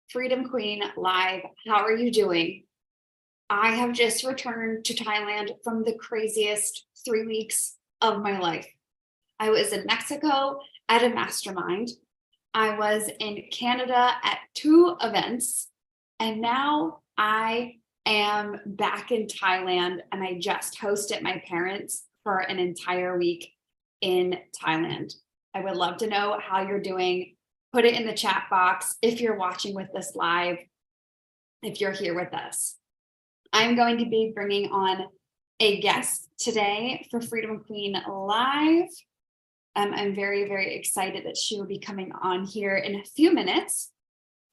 Freedom Queen Live. How are you doing? I have just returned to Thailand from the craziest 3 weeks of my life. I was in Mexico at a mastermind. I was in Canada at 2 events. And now I am back in Thailand and I just hosted my parents for an entire week in Thailand. I would love to know how you're doing. Put it in the chat box if you're watching with us live, if you're here with us. I'm going to be bringing on a guest today for Freedom Queen Live. I'm very, very excited that she will be coming on here in a few minutes,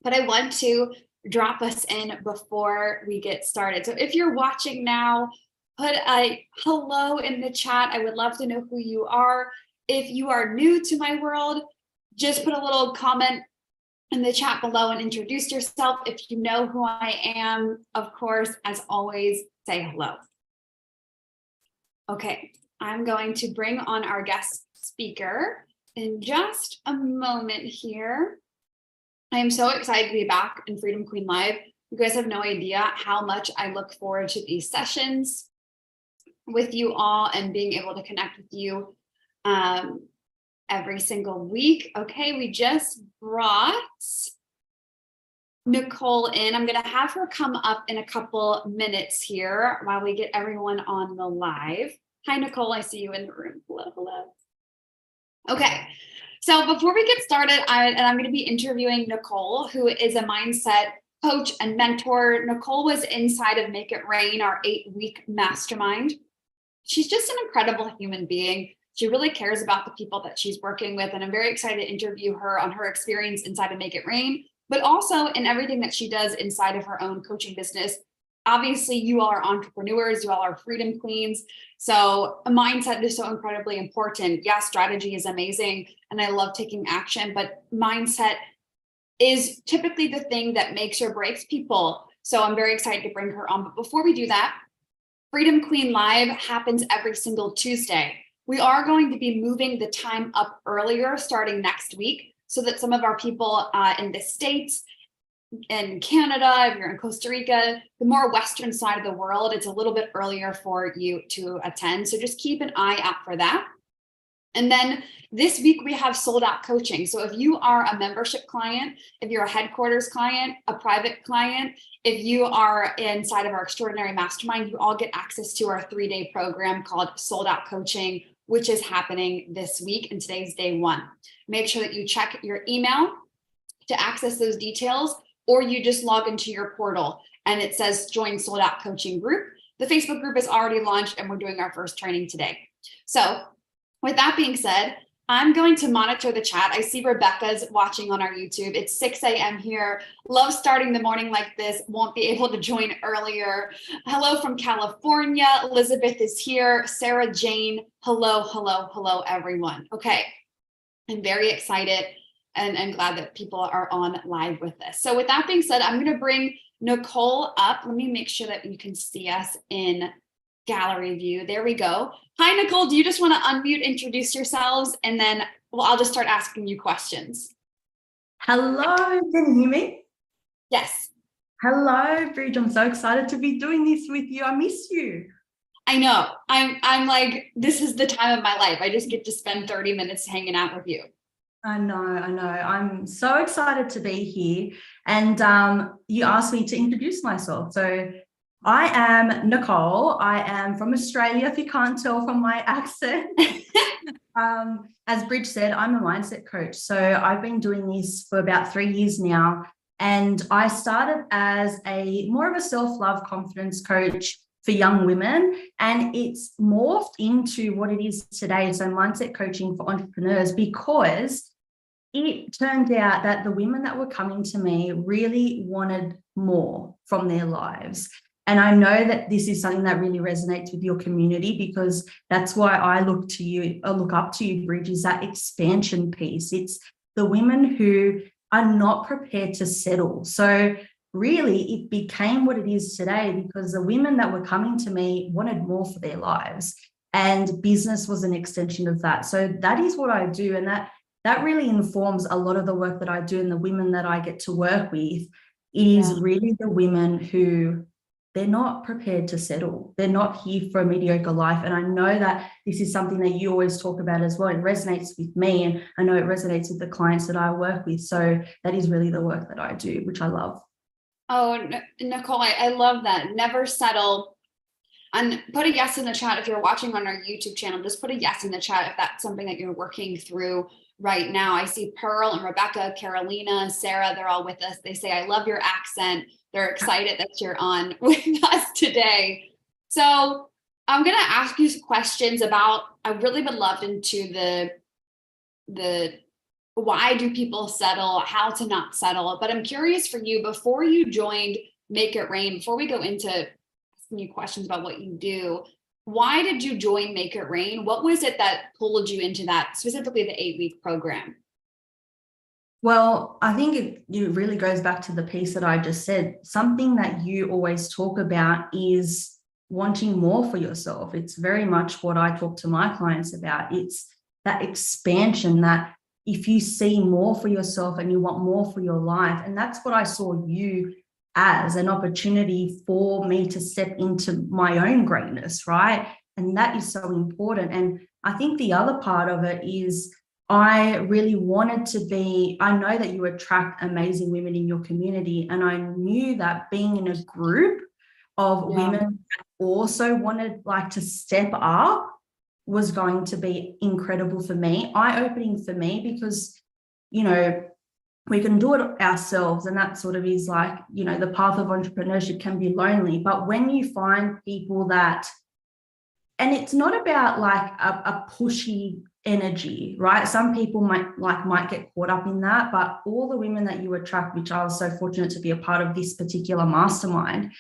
but I want to drop us in before we get started. So if you're watching now, put a hello in the chat. I would love to know who you are. If you are new to my world, just put a little comment in the chat below and introduce yourself. If you know who I am, of course, as always, say hello. Okay, I'm going to bring on our guest speaker in just a moment here. I am so excited to be back in Freedom Queen Live. You guys have no idea how much I look forward to these sessions with you all and being able to connect with you every single week. Okay, we just brought Nicole in. I'm going to have her come up in a couple minutes here while we get everyone on the live. Hi, Nicole. I see you in the room. Hello, hello. Okay, so before we get started, I'm going to be interviewing Nicole, who is a mindset coach and mentor. Nicole was inside of Make It Rain, our 8-week mastermind. She's just an incredible human being. She really cares about the people that she's working with, and I'm very excited to interview her on her experience inside of Make It Rain, but also in everything that she does inside of her own coaching business. Obviously, you all are entrepreneurs, you all are freedom queens, so a mindset is so incredibly important. Yeah, strategy is amazing, and I love taking action, but mindset is typically the thing that makes or breaks people. So I'm very excited to bring her on. But before we do that, Freedom Queen Live happens every single Tuesday. We are going to be moving the time up earlier starting next week so that some of our people in the States, in Canada, if you're in Costa Rica, the more Western side of the world, it's a little bit earlier for you to attend. So just keep an eye out for that. And then this week we have sold out coaching. So if you are a membership client, if you're a headquarters client, a private client, if you are inside of our extraordinary mastermind, you all get access to our 3-day program called Sold Out Coaching, which is happening this week, and today's day 1. Make sure that you check your email to access those details, or you just log into your portal and it says join Sold Out Coaching group. The Facebook group is already launched and we're doing our first training today. So with that being said, I'm going to monitor the chat. I see Rebecca's watching on our YouTube. It's 6 a.m. here. Love starting the morning like this. Won't be able to join earlier. Hello from California. Elizabeth is here. Sarah Jane. Hello, hello, hello, everyone. Okay, I'm very excited and glad that people are on live with us. So with that being said, I'm going to bring Nicole up. Let me make sure that you can see us in gallery view. There we go. Hi, Nicole. Do you just want to unmute, introduce yourselves, and then I'll just start asking you questions. Hello, can you hear me? Yes. Hello, Bridge. I'm so excited to be doing this with you. I miss you. I know. I'm like, this is the time of my life. I just get to spend 30 minutes hanging out with you. I know. I'm so excited to be here. And you asked me to introduce myself. So I am Nicole. I am from Australia, if you can't tell from my accent. As Bridge said, I'm a mindset coach. So I've been doing this for about 3 years now. And I started as more of a self-love confidence coach for young women. And it's morphed into what it is today. So mindset coaching for entrepreneurs, because it turned out that the women that were coming to me really wanted more from their lives. And I know that this is something that really resonates with your community, because that's why I look up to you, Bridge, is that expansion piece. It's the women who are not prepared to settle. So really, it became what it is today because the women that were coming to me wanted more for their lives, and business was an extension of that. So that is what I do. And that that really informs a lot of the work that I do and the women that I get to work with. It is really the women who they're not prepared to settle. They're not here for a mediocre life. And I know that this is something that you always talk about as well. It resonates with me, and I know it resonates with the clients that I work with. So that is really the work that I do, which I love. Oh, Nicole, I love that. Never settle. And put a yes in the chat if you're watching on our YouTube channel. Just put a yes in the chat if that's something that you're working through right now. I see Pearl and Rebecca, Carolina, Sarah, they're all with us. They say, I love your accent. They're excited that you're on with us today. So I'm going to ask you some questions about, I really would love into the why do people settle, how to not settle. But I'm curious for you, before you joined Make It Rain, before we go into asking you questions about what you do, why did you join Make It Rain? What was it that pulled you into that, specifically the 8-week program? Well, I think it really goes back to the piece that I just said. Something that you always talk about is wanting more for yourself. It's very much what I talk to my clients about. It's that expansion, that if you see more for yourself and you want more for your life. And that's what I saw you as, an opportunity for me to step into my own greatness, right? And that is so important. And I think the other part of it is, I really wanted to be, I know that you attract amazing women in your community. And I knew that being in a group of women that also wanted like to step up was going to be incredible for me, eye-opening for me, because, you know, we can do it ourselves. And that sort of is like, you know, the path of entrepreneurship can be lonely. But when you find people that, and it's not about like a pushy energy, right? Some people might get caught up in that, but all the women that you attract, which I was so fortunate to be a part of this particular mastermind,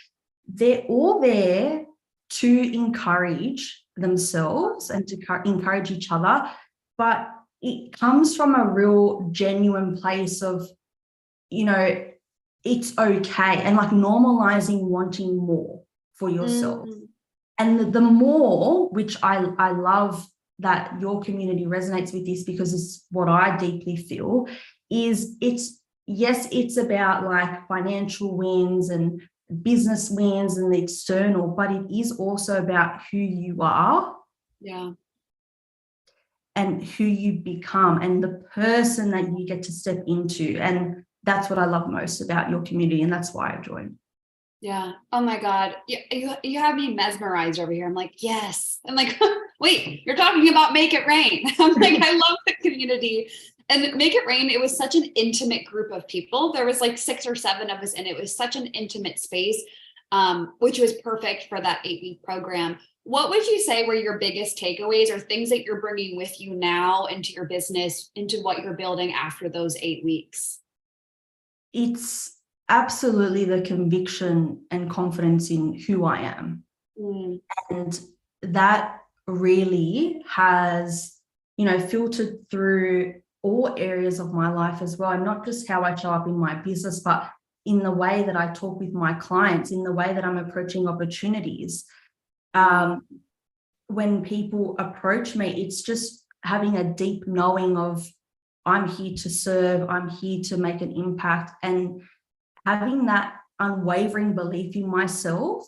they're all there to encourage themselves and to encourage each other. But it comes from a real genuine place of, you know, it's okay, and like normalizing wanting more for yourself. And the more, which I love that your community resonates with this, because it's what I deeply feel, is it's about like financial wins and business wins and the external, but it is also about who you are. Yeah. And who you become and the person that you get to step into. And that's what I love most about your community. And that's why I joined. Yeah. Oh my God. You have me mesmerized over here. I'm like, yes. I'm like, wait, you're talking about Make It Rain. I'm like, I love the community. And Make It Rain, it was such an intimate group of people. There was like 6 or 7 of us, and it was such an intimate space, which was perfect for that 8-week program. What would you say were your biggest takeaways or things that you're bringing with you now into your business, into what you're building after those 8 weeks? It's absolutely the conviction and confidence in who I am. And that really has, you know, filtered through all areas of my life as well. And not just how I show up in my business, but in the way that I talk with my clients, in the way that I'm approaching opportunities. When people approach me, it's just having a deep knowing of, I'm here to serve, I'm here to make an impact, and having that unwavering belief in myself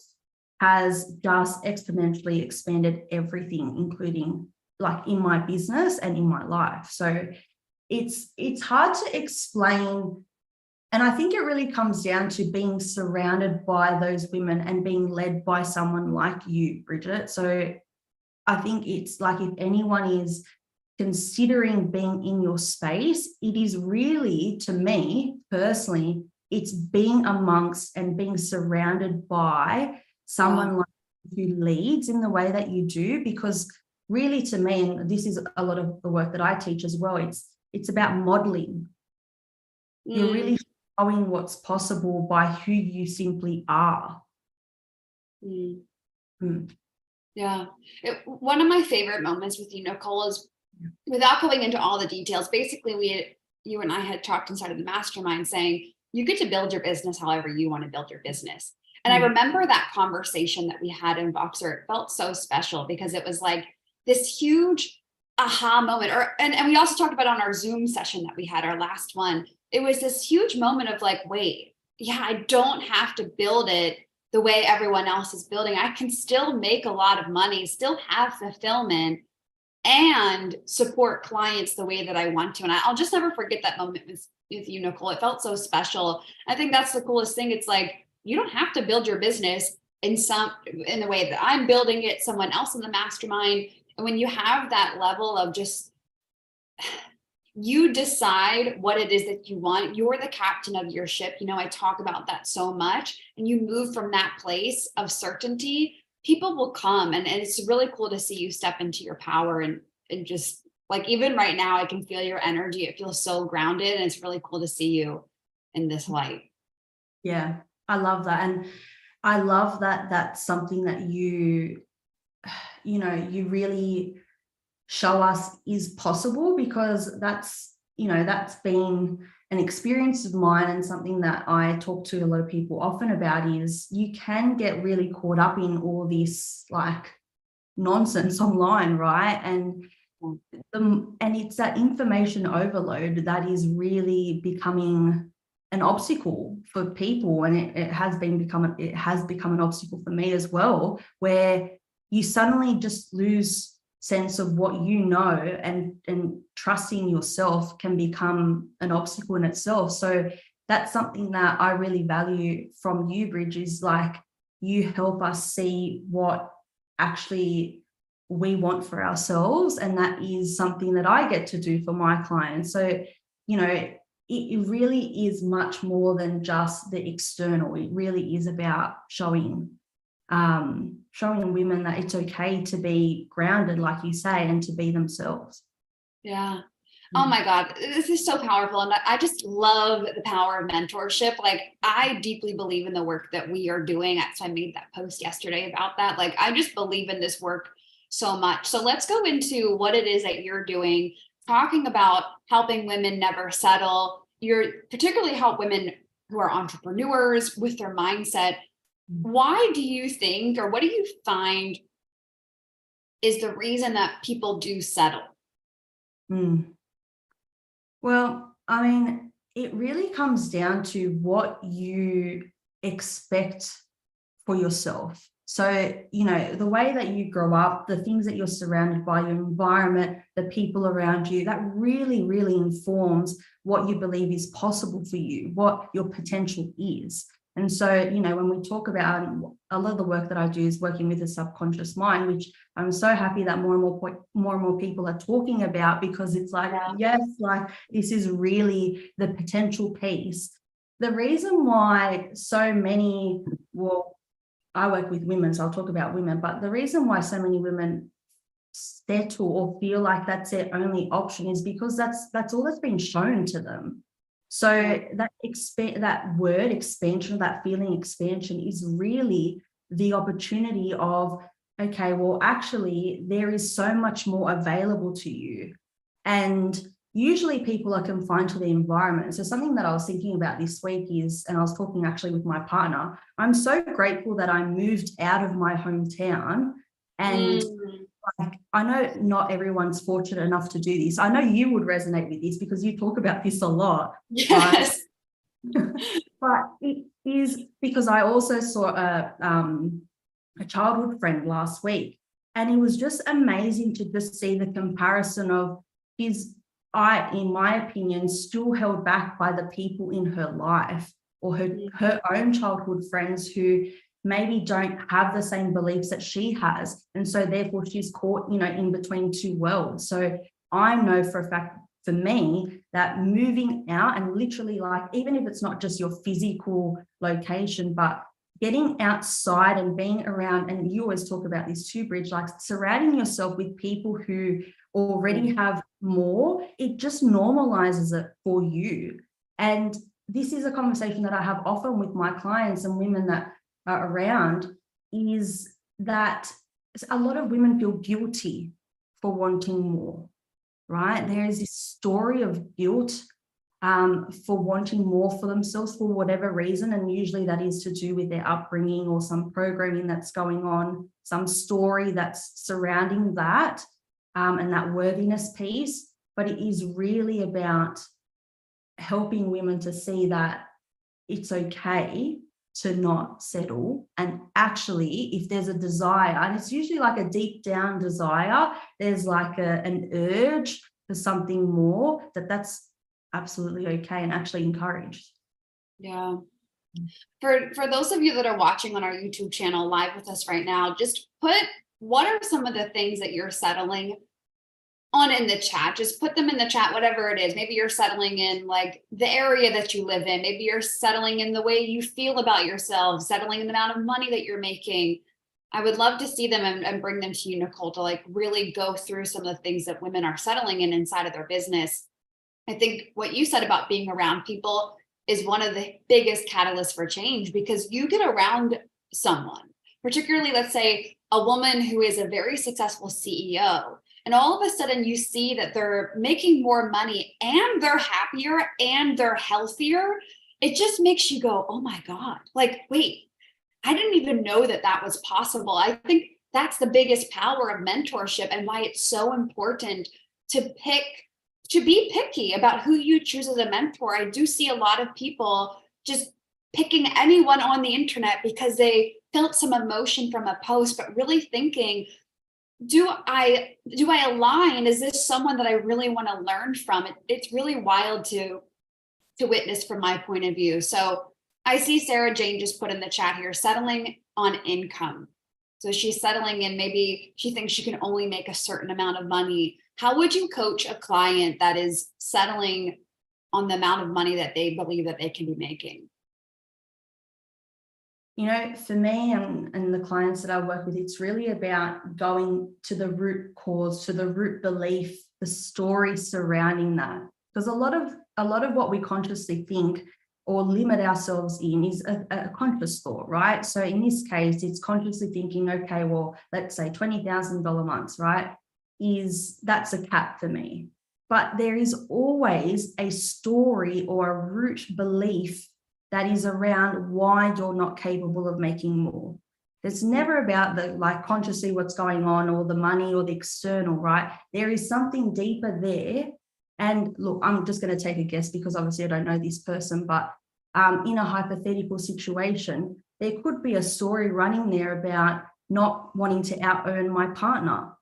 has just exponentially expanded everything, including like in my business and in my life. So it's hard to explain. And I think it really comes down to being surrounded by those women and being led by someone like you, Bridget. So I think it's like, if anyone is considering being in your space, it is really, to me personally, it's being amongst and being surrounded by someone like who leads in the way that you do. Because really, to me, and this is a lot of the work that I teach as well, it's about modeling. You're really showing what's possible by who you simply are. Yeah. One of my favorite moments with you, Nicole, is, without going into all the details, basically you and I had talked inside of the mastermind saying, you get to build your business however you want to build your business. And I remember that conversation that we had in Voxer. It felt so special because it was like this huge aha moment, and we also talked about on our Zoom session that we had, our last one. It was this huge moment of like, wait, yeah, I don't have to build it the way everyone else is building. I can still make a lot of money, still have fulfillment, and support clients the way that I want to. And I'll just never forget that moment with you, Nicole. It felt so special. I think that's the coolest thing. It's like, you don't have to build your business in the way that I'm building it, someone else in the mastermind. And when you have that level of just, you decide what it is that you want, you're the captain of your ship. You know, I talk about that so much, and you move from that place of certainty, people will come. And it's really cool to see you step into your power, and just like, even right now, I can feel your energy. It feels so grounded, and it's really cool to see you in this light. Yeah, I love that. And I love that that's something that you really show us is possible, because that's been an experience of mine, and something that I talk to a lot of people often about is you can get really caught up in all this like nonsense online, right? And it's that information overload that is really becoming an obstacle for people, and it has become an obstacle for me as well, where you suddenly just lose sense of what you know, and trusting yourself can become an obstacle in itself. So that's something that I really value from you, Bridge, is like, you help us see what actually we want for ourselves, and that is something that I get to do for my clients. So, it really is much more than just the external. It really is about showing women that it's okay to be grounded, like you say, and to be themselves. Yeah. Oh my God, this is so powerful. And I just love the power of mentorship. Like, I deeply believe in the work that we are doing. So I made that post yesterday about that. Like, I just believe in this work so much. So let's go into what it is that you're doing, talking about helping women never settle. You're particularly help women who are entrepreneurs with their mindset. Why do you think, or what do you find is the reason that people do settle? Well, I mean, it really comes down to what you expect for yourself. So, the way that you grow up, the things that you're surrounded by, your environment, the people around you, that really, really informs what you believe is possible for you, what your potential is. And so, when we talk about, a lot of the work that I do is working with the subconscious mind, which I'm so happy that more and more people are talking about, because it's like, yes, like, this is really the potential piece. The reason why so many, I work with women, so I'll talk about women, but the reason why so many women settle or feel like that's their only option is because that's all that's been shown to them. So that word expansion, that feeling expansion, is really the opportunity of, okay, well, actually, there is so much more available to you. And usually people are confined to the environment. So something that I was thinking about this week is, and I was talking actually with my partner, I'm so grateful that I moved out of my hometown. And like, I know not everyone's fortunate enough to do this. I know you would resonate with this because you talk about this a lot. Yes. Right? But it is because I also saw a childhood friend last week, and it was just amazing to just see the comparison of in my opinion, still held back by the people in her life, or her own childhood friends who maybe don't have the same beliefs that she has. And so therefore she's caught, in between two worlds. So I know for a fact, for me, that moving out, and literally, like, even if it's not just your physical location, but getting outside and being around, and you always talk about this too, Bridge, like surrounding yourself with people who already have more, it just normalizes it for you. And this is a conversation that I have often with my clients and women that are around, is that a lot of women feel guilty for wanting more, right? There is this story of guilt for wanting more for themselves for whatever reason. And usually that is to do with their upbringing or some programming that's going on, some story that's surrounding that. and that worthiness piece, but it is really about helping women to see that it's okay to not settle. And actually, if there's a desire, and it's usually like a deep down desire, there's like an urge for something more, that's absolutely okay and actually encouraged. Yeah. For those of you that are watching on our YouTube channel live with us right now, just put what are some of the things that you're settling on in the chat. Just put them in the chat, whatever it is. Maybe you're settling in like the area that you live in. Maybe you're settling in the way you feel about yourself, settling in the amount of money that you're making. I would love to see them and bring them to you, Nicole, to like really go through some of the things that women are settling in inside of their business. I think what you said about being around people is one of the biggest catalysts for change, because you get around someone, particularly, let's say, a woman who is a very successful CEO, and all of a sudden you see that they're making more money and they're happier and they're healthier. It just makes you go, oh my God, like, wait, I didn't even know that that was possible. I think that's the biggest power of mentorship and why it's so important to be picky about who you choose as a mentor. I do see a lot of people just picking anyone on the internet because they felt some emotion from a post, but really thinking, do I align? Is this someone that I really want to learn from? It's really wild to witness from my point of view. So I see Sarah Jane just put in the chat here, settling on income. So she's settling in, maybe she thinks she can only make a certain amount of money. How would you coach a client that is settling on the amount of money that they believe that they can be making? You know, for me and the clients that I work with, it's really about going to the root cause, to the root belief, the story surrounding that. Because a lot of what we consciously think or limit ourselves in is a conscious thought, right? So in this case, it's consciously thinking, okay, well, let's say $20,000 months, right? That's a cap for me. But there is always a story or a root belief that is around why you're not capable of making more. It's never about the like consciously what's going on or the money or the external, right? There is something deeper there. And look, I'm just going to take a guess because obviously I don't know this person, but in a hypothetical situation, there could be a story running there about not wanting to out-earn my partner,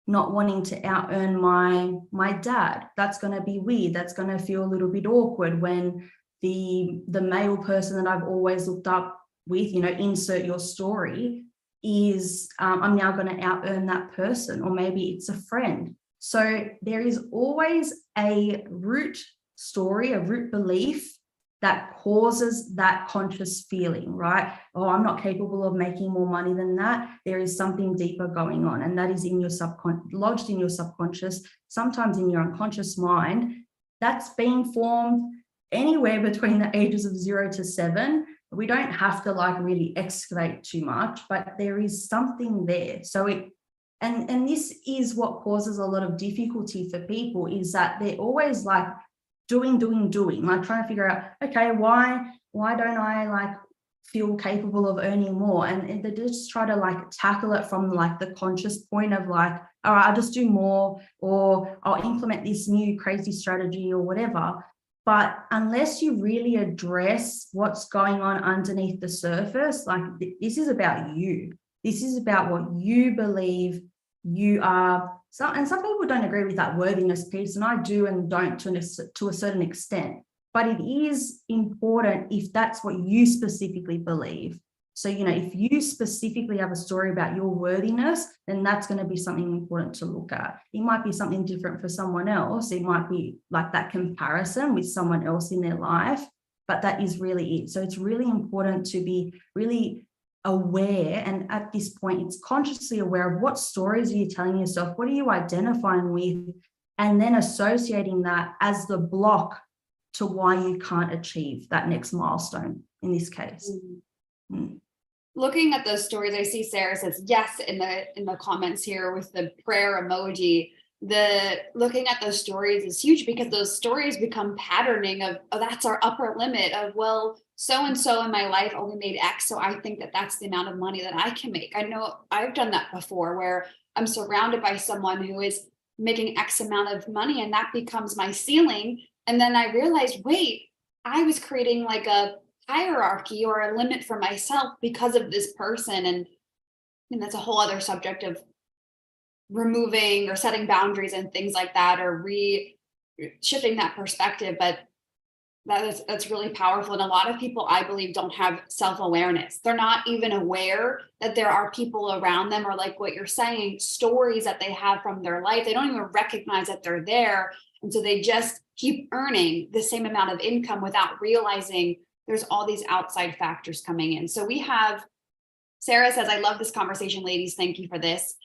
not wanting to out-earn my dad. That's going to be weird. That's going to feel a little bit awkward when the male person that I've always looked up with, you know, insert your story, is I'm now going to out-earn that person, or maybe it's a friend. So there is always a root story, a root belief that causes that conscious feeling, right? Oh, I'm not capable of making more money than that. There is something deeper going on, and that is in your lodged in your subconscious, sometimes in your unconscious mind. That's being formed anywhere between the ages of 0 to 7. We don't have to like really excavate too much, but there is something there. So and this is what causes a lot of difficulty for people, is that they're always like doing, like trying to figure out, okay, why don't I like feel capable of earning more? And they just try to like tackle it from like the conscious point of like, all right, I'll just do more, or I'll implement this new crazy strategy or whatever. But unless you really address what's going on underneath the surface, like this is about you. This is about what you believe you are. And some people don't agree with that worthiness piece, and I do and don't to a certain extent. But it is important if that's what you specifically believe. So, you know, if you specifically have a story about your worthiness, then that's going to be something important to look at. It might be something different for someone else. It might be like that comparison with someone else in their life, but that is really it. So it's really important to be really aware, and at this point, it's consciously aware of what stories are you telling yourself, what are you identifying with, and then associating that as the block to why you can't achieve that next milestone in this case. Mm. Looking at those stories, I see Sarah says yes in the comments here with the prayer emoji. Looking at those stories is huge, because those stories become patterning of, oh, that's our upper limit of, well, so and so in my life only made X, so I think that that's the amount of money that I can make. I know I've done that before, where I'm surrounded by someone who is making X amount of money, and that becomes my ceiling. And then I realized, wait, I was creating like a hierarchy or a limit for myself because of this person. And that's a whole other subject of removing or setting boundaries and things like that, or shifting that perspective. But that's really powerful. And a lot of people, I believe, don't have self-awareness. They're not even aware that there are people around them, or like what you're saying, stories that they have from their life. They don't even recognize that they're there. And so they just keep earning the same amount of income without realizing there's all these outside factors coming in. So we have, Sarah says, I love this conversation, ladies. Thank you for this.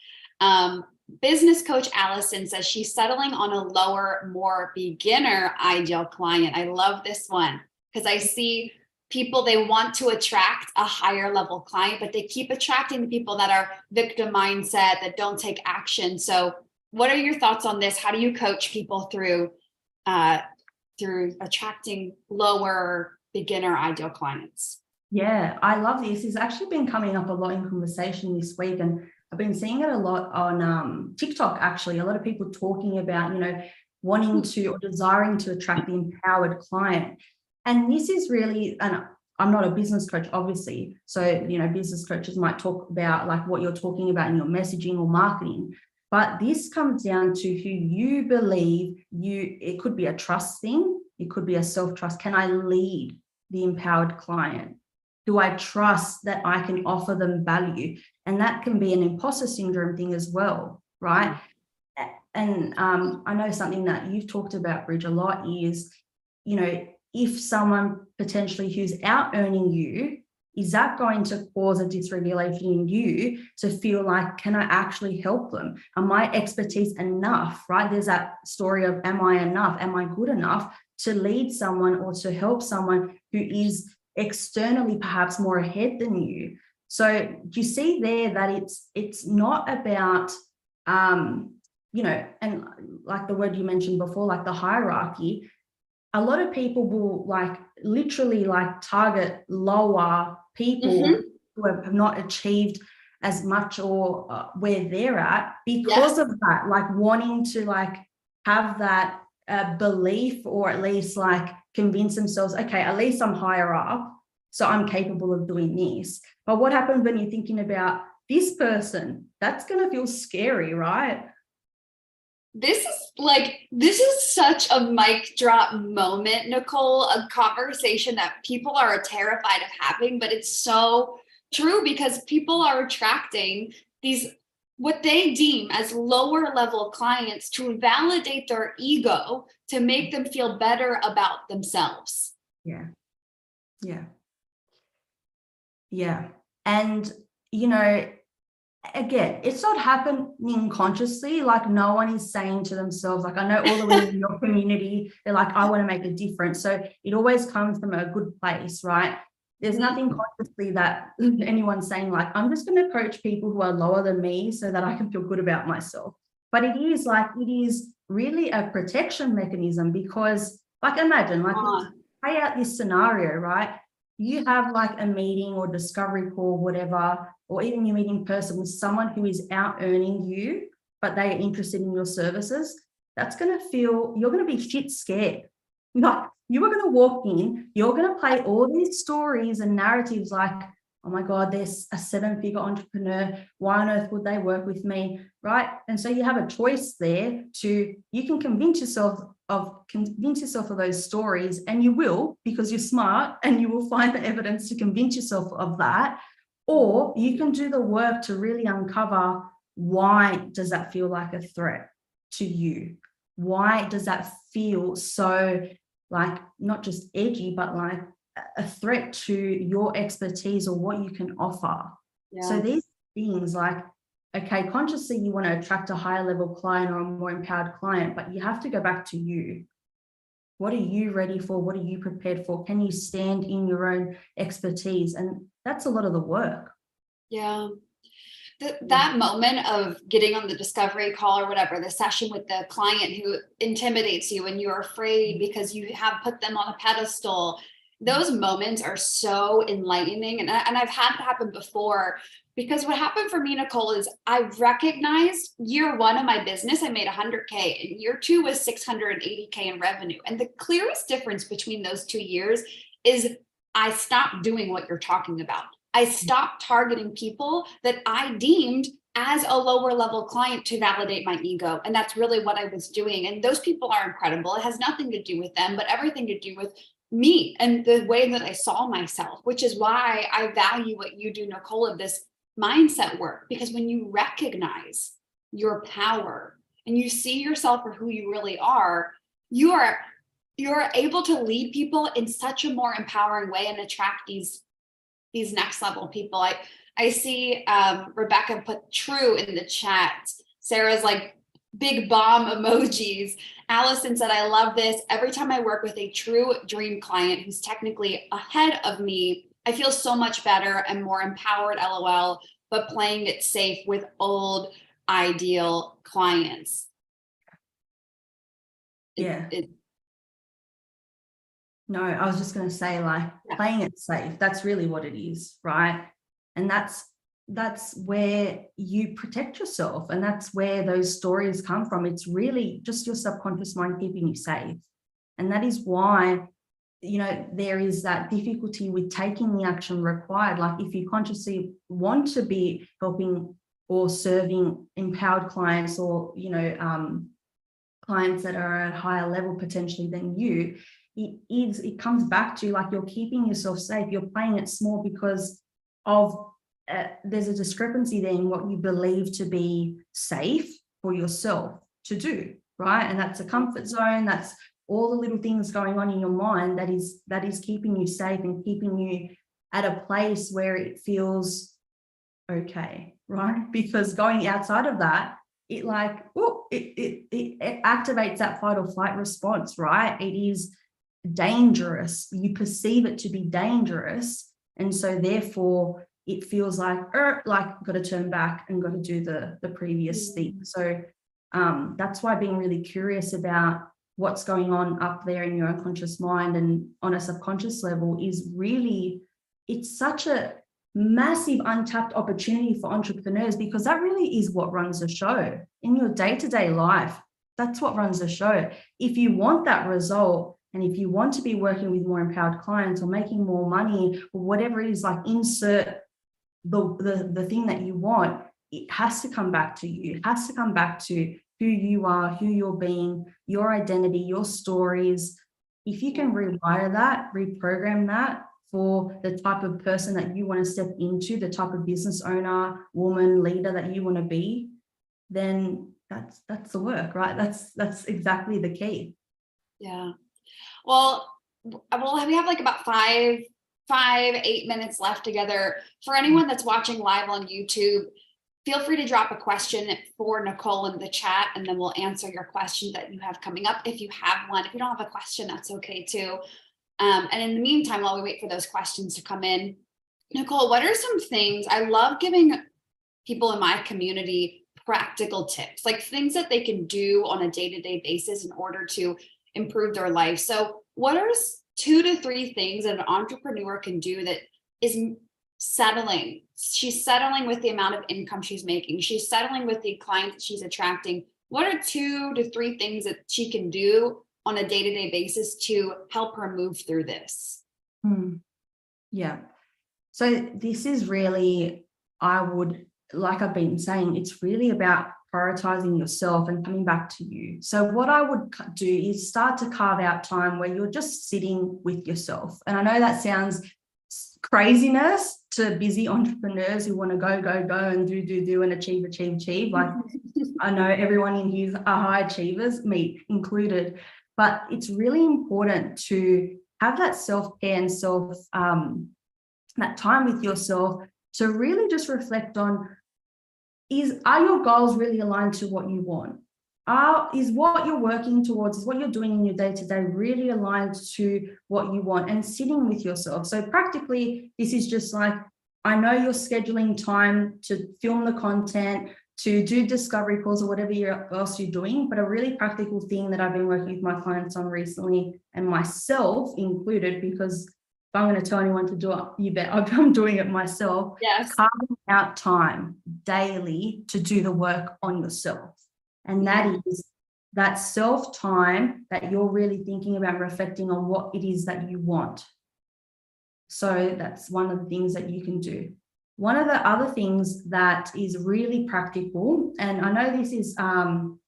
Business coach Allison says she's settling on a lower, more beginner ideal client. I love this one because I see people, they want to attract a higher level client, but they keep attracting the people that are victim mindset, that don't take action. So what are your thoughts on this? How do you coach people through attracting lower beginner ideal clients? Yeah, I love this. It's actually been coming up a lot in conversation this week, and I've been seeing it a lot on TikTok, actually. A lot of people talking about, wanting to or desiring to attract the empowered client. And this is really, and I'm not a business coach, obviously. So, business coaches might talk about like what you're talking about in your messaging or marketing. But this comes down to who you believe it could be a trust thing. It could be a self-trust. Can I lead the empowered client? Do I trust that I can offer them value? And that can be an imposter syndrome thing as well, right? And I know something that you've talked about, Bridge, a lot is, if someone potentially who's out earning you, is that going to cause a dysregulation in you to feel like, can I actually help them? Are my expertise enough, right? There's that story of, am I enough? Am I good enough to lead someone or to help someone who is externally perhaps more ahead than you? So do you see there that it's not about and like the word you mentioned before, like the hierarchy. A lot of people will literally target lower people who have not achieved as much or where they're at because of that, wanting to have that belief, or at least convince themselves, okay, at least I'm higher up, so I'm capable of doing this. But what happens when you're thinking about this person? That's going to feel scary, right? This is such a mic drop moment, Nicole, a conversation that people are terrified of having, but it's so true because people are attracting these, what they deem as lower level clients, to validate their ego, to make them feel better about themselves. Yeah. And, again, it's not happening consciously. No one is saying to themselves, I know all the women in your community, they're I want to make a difference. So it always comes from a good place, right? There's nothing consciously that anyone's saying, I'm just going to coach people who are lower than me so that I can feel good about myself. But it is really a protection mechanism, because imagine, play out this scenario, right? You have a meeting or discovery call, whatever, or even you meet in person with someone who is out earning you, but they are interested in your services. That's going to feel, you're going to be shit scared. You are going to walk in, you're going to play all these stories and narratives oh my God, there's a 7-figure entrepreneur. Why on earth would they work with me, right? And so you have a choice there you can convince yourself of those stories, and you will, because you're smart and you will find the evidence to convince yourself of that. Or you can do the work to really uncover, why does that feel like a threat to you? Why does that feel so not just edgy, but a threat to your expertise or what you can offer? Yeah. So these things okay, consciously you want to attract a higher level client or a more empowered client, but you have to go back to you. What are you ready for? What are you prepared for? Can you stand in your own expertise? And that's a lot of the work. Yeah. That moment of getting on the discovery call or whatever, the session with the client who intimidates you and you're afraid because you have put them on a pedestal, those moments are so enlightening. And I've had it happen before, because what happened for me, Nicole, is I recognized year one of my business, I made 100K, and year two was 680K in revenue. And the clearest difference between those 2 years is I stopped doing what you're talking about. I stopped targeting people that I deemed as a lower level client to validate my ego. And that's really what I was doing. And those people are incredible. It has nothing to do with them, but everything to do with me and the way that I saw myself, which is why I value what you do, Nicole, of this mindset work. Because when you recognize your power and you see yourself for who you really are, you're able to lead people in such a more empowering way and attract these next level people. I see Rebecca put true in the chat. Sarah's like big bomb emojis. Allison said, I love this. Every time I work with a true dream client who's technically ahead of me, I feel so much better and more empowered, LOL, but playing it safe with old ideal clients. Yeah. No, I was just going to say, like, playing it safe. That's really what it is, right? And that's where you protect yourself, and that's where those stories come from. It's really just your subconscious mind keeping you safe. And that is why, you know, there is that difficulty with taking the action required. Like, if you consciously want to be helping or serving empowered clients, or, you know, clients that are at a higher level potentially than you, it comes back to, like, you're keeping yourself safe. You're playing it small because of there's a discrepancy there in what you believe to be safe for yourself to do, right? And that's a comfort zone. That's all the little things going on in your mind that is keeping you safe and keeping you at a place where it feels okay, right? Because going outside of that, it activates that fight or flight response, right? It is dangerous. You perceive it to be dangerous, and so therefore it feels like got to turn back and got to do the previous thing. So that's why being really curious about what's going on up there in your unconscious mind and on a subconscious level is really, it's such a massive untapped opportunity for entrepreneurs, because that really is what runs the show in your day-to-day life. That's what runs the show. If you want that result, and if you want to be working with more empowered clients or making more money or whatever it is, like, insert the thing that you want, it has to come back to you. It has to come back to who you are, who you're being, your identity, your stories. If you can rewire that, reprogram that for the type of person that you want to step into, the type of business owner, woman, leader that you want to be, then that's the work, right? That's exactly the key. Yeah. Well, we have like about 8 minutes left together. For anyone that's watching live on YouTube, feel free to drop a question for Nicole in the chat, and then we'll answer your question that you have coming up if you have one. If you don't have a question, that's okay too. And in the meantime, while we wait for those questions to come in, Nicole, what are some things? I love giving people in my community practical tips, like things that they can do on a day-to-day basis in order to improve their life. So what are 2 to 3 things that an entrepreneur can do that is settling? She's settling with the amount of income she's making. She's settling with the clients she's attracting. What are 2 to 3 things that she can do on a day-to-day basis to help her move through this? Yeah. So this is really, like I've been saying, it's really about prioritizing yourself and coming back to you. So what I would do is start to carve out time where you're just sitting with yourself. And I know that sounds craziness to busy entrepreneurs who want to go and do and achieve. Like, I know everyone in here are high achievers, me included, but it's really important to have that self-care and that time with yourself to really just reflect on, are your goals really aligned to what you want? Is what you're working towards, is what you're doing in your day-to-day really aligned to what you want? And sitting with yourself. So practically, this is just like, I know you're scheduling time to film the content, to do discovery calls or whatever else you're doing, but a really practical thing that I've been working with my clients on recently, and myself included, because I'm going to tell anyone to do it, you bet I'm doing it myself. Yes. Carving out time daily to do the work on yourself. And that is that self-time that you're really thinking about, reflecting on what it is that you want. So that's one of the things that you can do. One of the other things that is really practical, and I know this is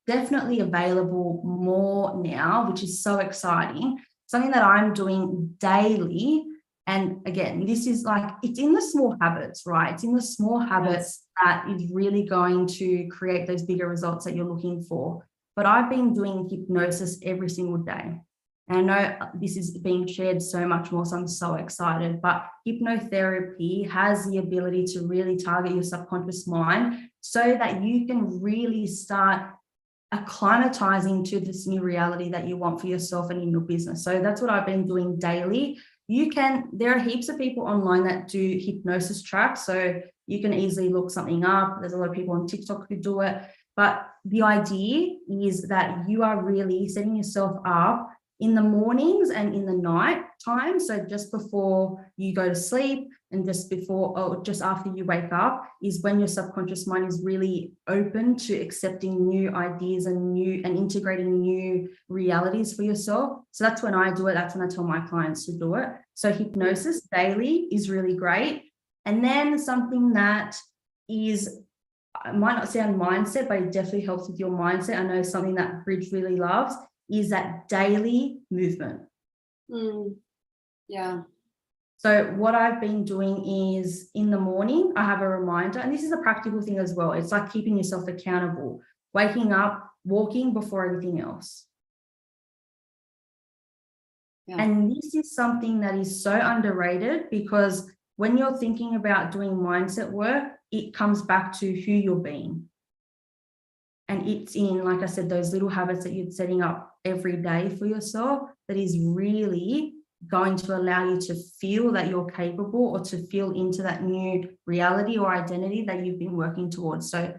definitely available more now, which is so exciting, something that I'm doing daily. And again, this is like, it's in the small habits, right? It's in the small habits that is really going to create those bigger results that you're looking for. But I've been doing hypnosis every single day. And I know this is being shared so much more, so I'm so excited. But hypnotherapy has the ability to really target your subconscious mind so that you can really start acclimatizing to this new reality that you want for yourself and in your business. So that's what I've been doing daily. There are heaps of people online that do hypnosis tracks. So you can easily look something up. There's a lot of people on TikTok who do it. But the idea is that you are really setting yourself up in the mornings and in the night time. So just before you go to sleep and just before or just after you wake up is when your subconscious mind is really open to accepting new ideas and integrating new realities for yourself. So that's when I do it. That's when I tell my clients to do it. So hypnosis daily is really great. And then something that is, it might not sound mindset, but it definitely helps with your mindset. I know something that Bridge really loves is that daily movement. Yeah. So what I've been doing is in the morning, I have a reminder, and this is a practical thing as well. It's like keeping yourself accountable, waking up, walking before everything else. Yeah. And this is something that is so underrated because when you're thinking about doing mindset work, it comes back to who you're being. And it's in, like I said, those little habits that you're setting up every day for yourself that is really going to allow you to feel that you're capable or to feel into that new reality or identity that you've been working towards. So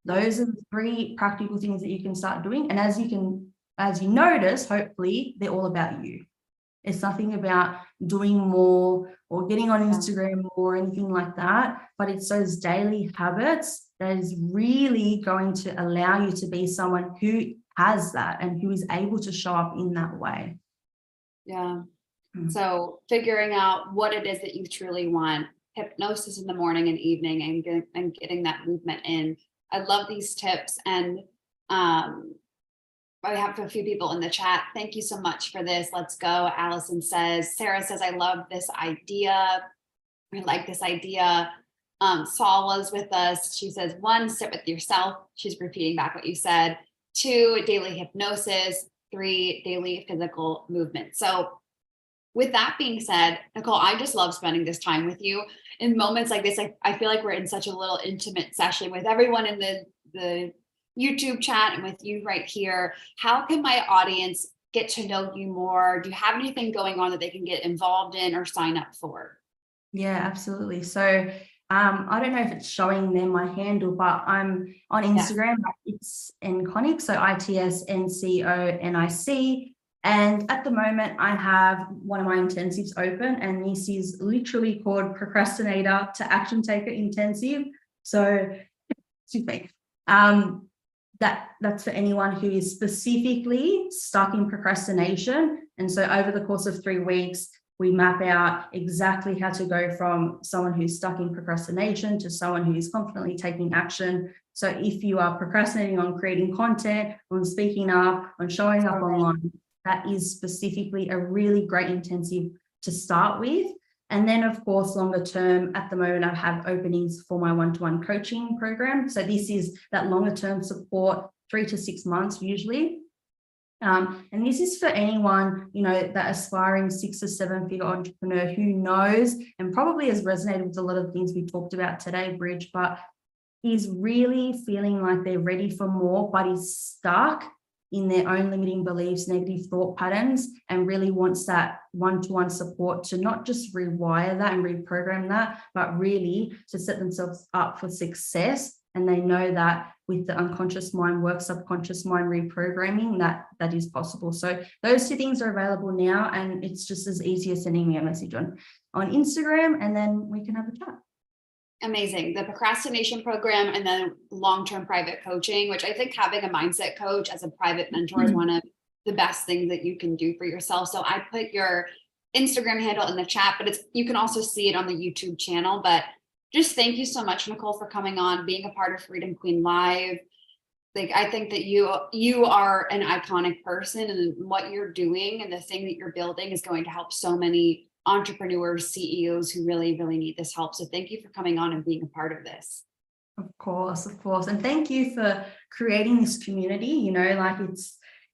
those are the 3 practical things that you can start doing. And as you notice, hopefully they're all about you. It's nothing about doing more or getting on Instagram or anything like that, but it's those daily habits that is really going to allow you to be someone who has that and who is able to show up in that way. Yeah. So figuring out what it is that you truly want, hypnosis in the morning and evening, and getting that movement in. I love these tips. And I have a few people in the chat. Thank you so much for this. Let's go. Allison says, Sarah says, I love this idea. I like this idea. Sala's with us. She says, 1, sit with yourself. She's repeating back what you said. 2, daily hypnosis. 3, daily physical movement. So with that being said, Nicole, I just love spending this time with you in moments like this. I feel like we're in such a little intimate session with everyone in the YouTube chat and with you right here. How can my audience get to know you more? Do you have anything going on that they can get involved in or sign up for? Yeah, absolutely. So I don't know if it's showing them my handle, but I'm on Instagram. It's Nconic, so ITSNCONIC. And at the moment, I have one of my intensives open, and this is literally called Procrastinator to Action Taker Intensive. So, excuse me. That's for anyone who is specifically stuck in procrastination. And so over the course of 3 weeks, we map out exactly how to go from someone who's stuck in procrastination to someone who is confidently taking action. So if you are procrastinating on creating content, on speaking up, on showing up online, that is specifically a really great intensive to start with. And then, of course, longer term, at the moment, I have openings for my one-to-one coaching program. So this is that longer term support, 3 to 6 months usually. And this is for anyone, that aspiring 6 or 7 figure entrepreneur who knows and probably has resonated with a lot of the things we talked about today, Bridge, but is really feeling like they're ready for more, but is stuck in their own limiting beliefs, negative thought patterns, and really wants that one-to-one support to not just rewire that and reprogram that, but really to set themselves up for success and they know that with the unconscious mind work, subconscious mind reprogramming, that is possible. So those two things are available now, and it's just as easy as sending me a message on Instagram, and then we can have a chat. Amazing. The procrastination program and then long-term private coaching, which I think having a mindset coach as a private mentor is one of the best things that you can do for yourself. So I put your Instagram handle in the chat, but you can also see it on the YouTube channel. But just thank you so much, Nicole, for coming on, being a part of Freedom Queen Live. Like, I think that you are an iconic person, and what you're doing and the thing that you're building is going to help so many entrepreneurs, CEOs who really, really need this help. So thank you for coming on and being a part of this. Of course. And thank you for creating this community. You know, like it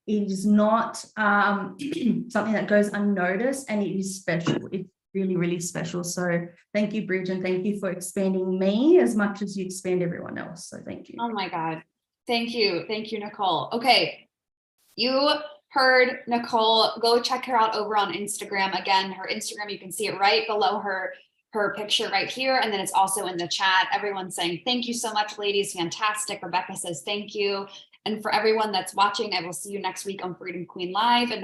is not something that goes unnoticed, and it is special. It's really, really special. So thank you, Bridge, and thank you for expanding me as much as you expand everyone else. So thank you. Oh my God. Thank you. Thank you, Nicole. Okay. You heard Nicole. Go check her out over on Instagram. Again, her Instagram, you can see it right below her picture right here. And then it's also in the chat. Everyone's saying, thank you so much, ladies. Fantastic. Rebecca says, thank you. And for everyone that's watching, I will see you next week on Freedom Queen Live. And